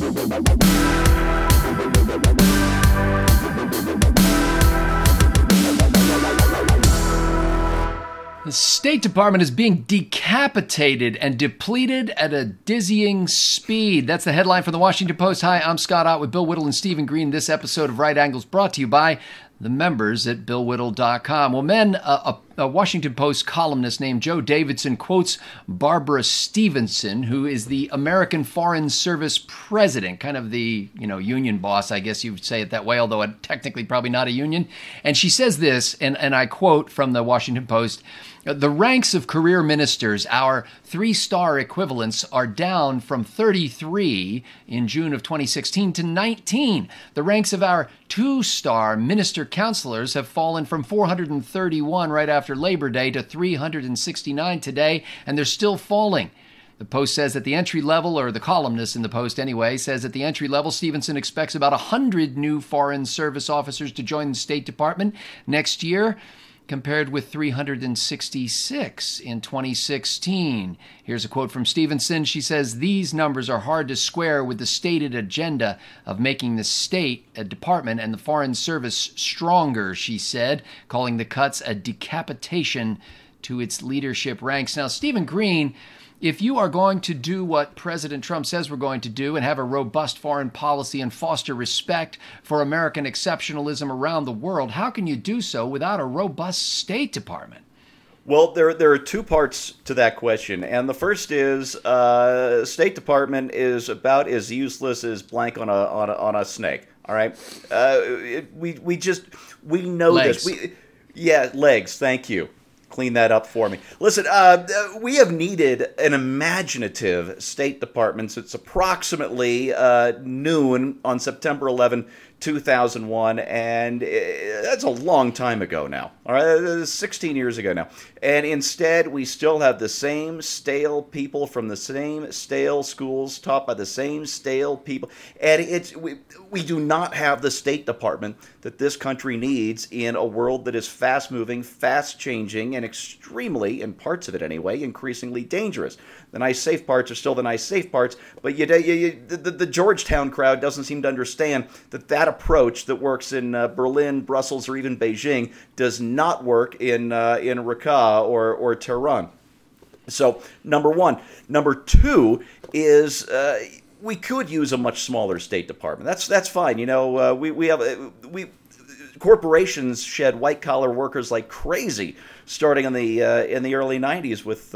The State Department is being decapitated and depleted at a dizzying speed. That's the headline from the Washington Post. Hi, I'm Scott Ott with Bill Whittle and Stephen Green. This episode of Right Angles brought to you by the members at BillWhittle.com. Well, a Washington Post columnist named Joe Davidson quotes Barbara Stevenson, who is the American Foreign Service president, kind of the, union boss, I guess you would say it that way, although technically probably not a union. And she says this, and I quote from the Washington Post, "The ranks of career ministers, our three-star equivalents, are down from 33 in June of 2016 to 19. The ranks of our two-star minister counselors have fallen from 431 right after Labor Day to 369 today, and they're still falling." The Post says at the entry level, or the columnist in the Post anyway, says at the entry level, Stevenson expects about 100 new Foreign Service officers to join the State Department next year, compared with 366 in 2016. Here's a quote from Stevenson. She says, "These numbers are hard to square with the stated agenda of making the state, a department, and the Foreign Service stronger," she said, calling the cuts a decapitation to its leadership ranks. Now, Stephen Green, if you are going to do what President Trump says we're going to do and have a robust foreign policy and foster respect for American exceptionalism around the world, how can you do so without a robust State Department? Well, there are two parts to that question, and the first is State Department is about as useless as blank on a snake. All right, we know legs. this. Legs. Thank you. Clean that up for me. Listen, we have needed an imaginative State Department since approximately noon on September 11, 2001, and that's a long time ago now. All right, 16 years ago now. And instead, we still have the same stale people from the same stale schools taught by the same stale people. And we do not have the State Department that this country needs in a world that is fast-moving, fast-changing, and extremely, in parts of it anyway, increasingly dangerous. The nice, safe parts are still the nice, safe parts, but the Georgetown crowd doesn't seem to understand that approach that works in Berlin, Brussels, or even Beijing does not work in Raqqa or Tehran. So, number one. Number two is we could use a much smaller State Department. That's fine. We corporations shed white-collar workers like crazy starting in the early 90s with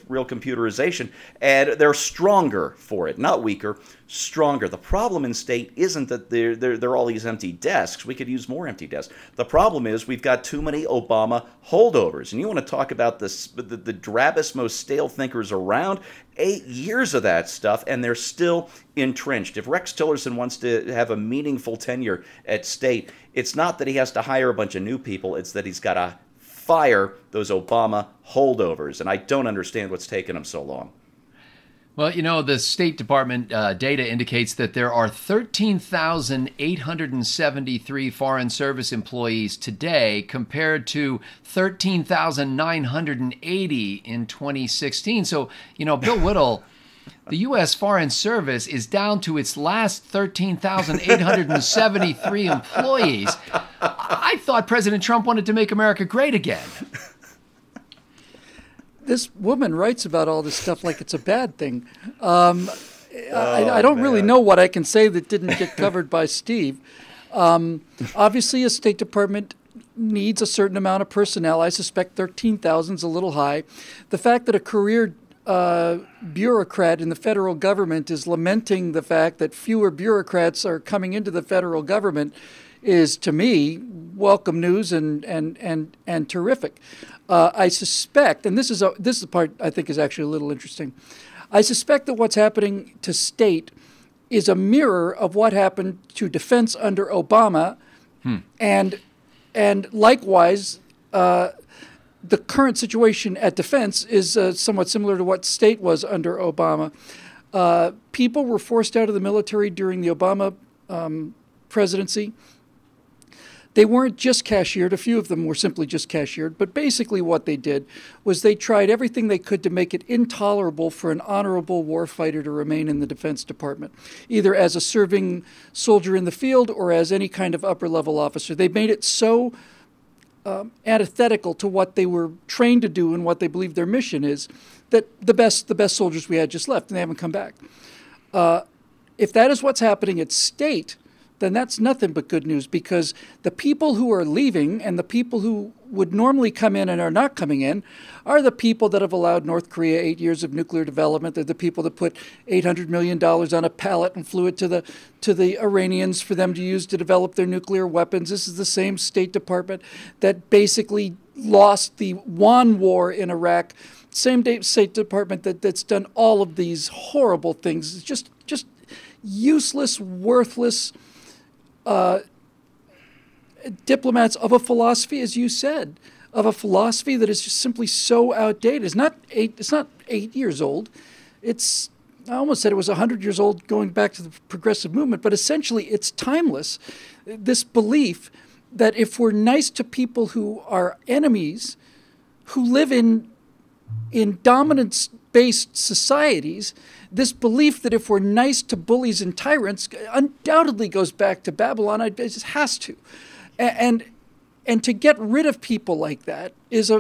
real computerization, and they're stronger for it, not weaker, stronger. The problem in state isn't that there are all these empty desks. We could use more empty desks. The problem is we've got too many Obama holdovers, and you want to talk about the drabbest, most stale thinkers around. 8 years of that stuff, and they're still entrenched. If Rex Tillerson wants to have a meaningful tenure at state, it's not that he has to hire a bunch of new people, it's that he's got to fire those Obama holdovers, and I don't understand what's taken him so long. Well, the State Department data indicates that there are 13,873 Foreign Service employees today compared to 13,980 in 2016. So, Bill Whittle, the U.S. Foreign Service is down to its last 13,873 employees. I thought President Trump wanted to make America great again. This woman writes about all this stuff like it's a bad thing. I don't really know what I can say that didn't get covered by Steve. Obviously, a State Department needs a certain amount of personnel. I suspect 13,000 is a little high. The fact that a career bureaucrat in the federal government is lamenting the fact that fewer bureaucrats are coming into the federal government is, to me, welcome news and terrific. I suspect, and this is the part I think is actually a little interesting, I suspect that what's happening to state is a mirror of what happened to defense under Obama, and likewise, the current situation at defense is somewhat similar to what state was under Obama. People were forced out of the military during the Obama presidency. They weren't just cashiered. A few of them were simply just cashiered. But basically what they did was they tried everything they could to make it intolerable for an honorable warfighter to remain in the Defense Department, either as a serving soldier in the field or as any kind of upper-level officer. They made it so antithetical to what they were trained to do and what they believe their mission is that the best soldiers we had just left, and they haven't come back. If that is what's happening at state, then that's nothing but good news, because the people who are leaving and the people who would normally come in and are not coming in are the people that have allowed North Korea 8 years of nuclear development. They're the people that put $800 million on a pallet and flew it to the Iranians for them to use to develop their nuclear weapons. This is the same State Department that basically lost the Wan War in Iraq. Same State Department that's done all of these horrible things. It's just useless, worthless diplomats of a philosophy, as you said, of a philosophy that is just simply so outdated. It's not 8 years old. I almost said it was 100 years old going back to the progressive movement, but essentially it's timeless. This belief that if we're nice to people who are enemies, who live in dominance-based societies, this belief that if we're nice to bullies and tyrants undoubtedly goes back to Babylon. It just has to. And to get rid of people like that is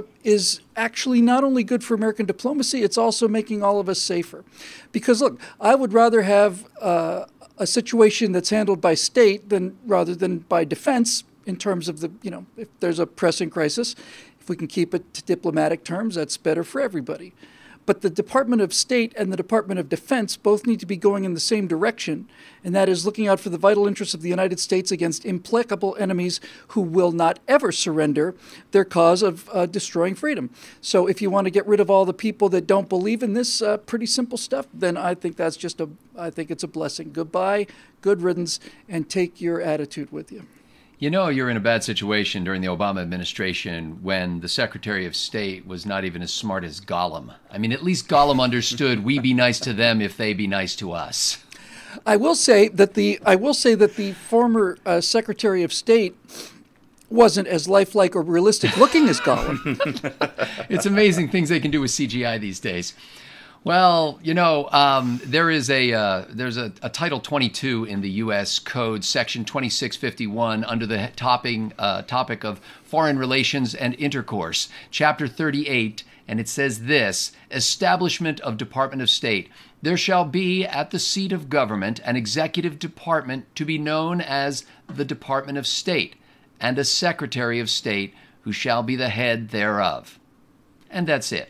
actually not only good for American diplomacy, it's also making all of us safer. Because, look, I would rather have a situation that's handled by state rather than by defense in terms of if there's a pressing crisis. If we can keep it to diplomatic terms, that's better for everybody. But the Department of State and the Department of Defense both need to be going in the same direction, and that is looking out for the vital interests of the United States against implacable enemies who will not ever surrender their cause of destroying freedom. So if you want to get rid of all the people that don't believe in this pretty simple stuff, then I think I think it's a blessing. Goodbye, good riddance, and take your attitude with you. You know, you're in a bad situation during the Obama administration when the Secretary of State was not even as smart as Gollum. I mean, at least Gollum understood we be nice to them if they be nice to us. I will say that the former Secretary of State wasn't as lifelike or realistic looking as Gollum. It's amazing things they can do with CGI these days. Well, there's a Title 22 in the U.S. Code, Section 2651, under the topic of foreign relations and intercourse, Chapter 38, and it says this: Establishment of Department of State. There shall be at the seat of government an executive department to be known as the Department of State, and a Secretary of State who shall be the head thereof. And that's it.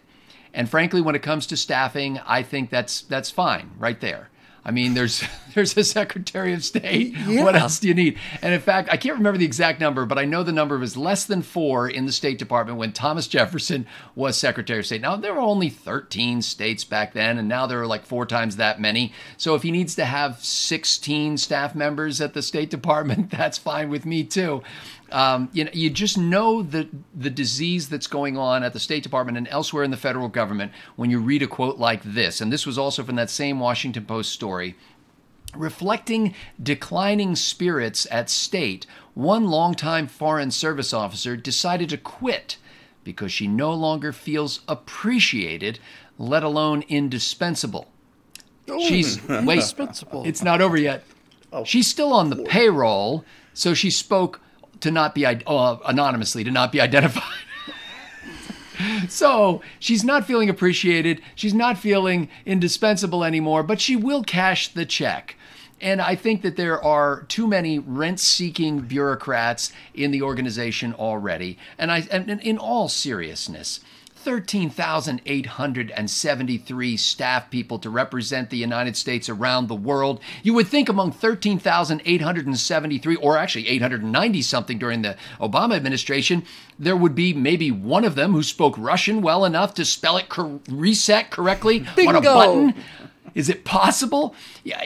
And frankly, when it comes to staffing, I think that's fine right there. I mean, there's a Secretary of State. Yeah. What else do you need? And in fact, I can't remember the exact number, but I know the number was less than 4 in the State Department when Thomas Jefferson was Secretary of State. Now, there were only 13 states back then, and now there are like 4 times that many. So if he needs to have 16 staff members at the State Department, that's fine with me too. You just know the disease that's going on at the State Department and elsewhere in the federal government when you read a quote like this. And this was also from that same Washington Post story. Reflecting declining spirits at state, one longtime Foreign Service officer decided to quit because she no longer feels appreciated, let alone indispensable. Indispensable. It's not over yet. Oh. She's still on the payroll, so she spoke to not be anonymously, to not be identified. So she's not feeling appreciated. She's not feeling indispensable anymore, but she will cash the check. And I think that there are too many rent-seeking bureaucrats in the organization already. And in all seriousness, 13,873 staff people to represent the United States around the world. You would think among 13,873, or actually 890 something during the Obama administration, there would be maybe one of them who spoke Russian well enough to spell it reset correctly Bingo. on a button. Is it possible? Yeah,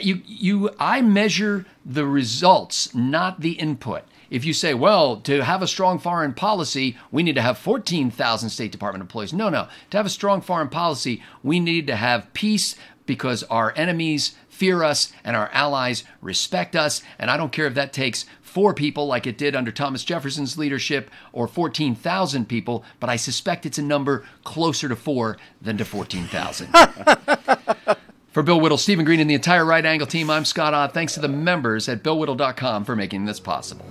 I measure the results, not the input. If you say, well, to have a strong foreign policy, we need to have 14,000 State Department employees. No. To have a strong foreign policy, we need to have peace because our enemies fear us and our allies respect us. And I don't care if that takes 4 people like it did under Thomas Jefferson's leadership or 14,000 people, but I suspect it's a number closer to 4 than to 14,000. For Bill Whittle, Stephen Green, and the entire Right Angle team, I'm Scott Ott. Thanks to the members at BillWhittle.com for making this possible.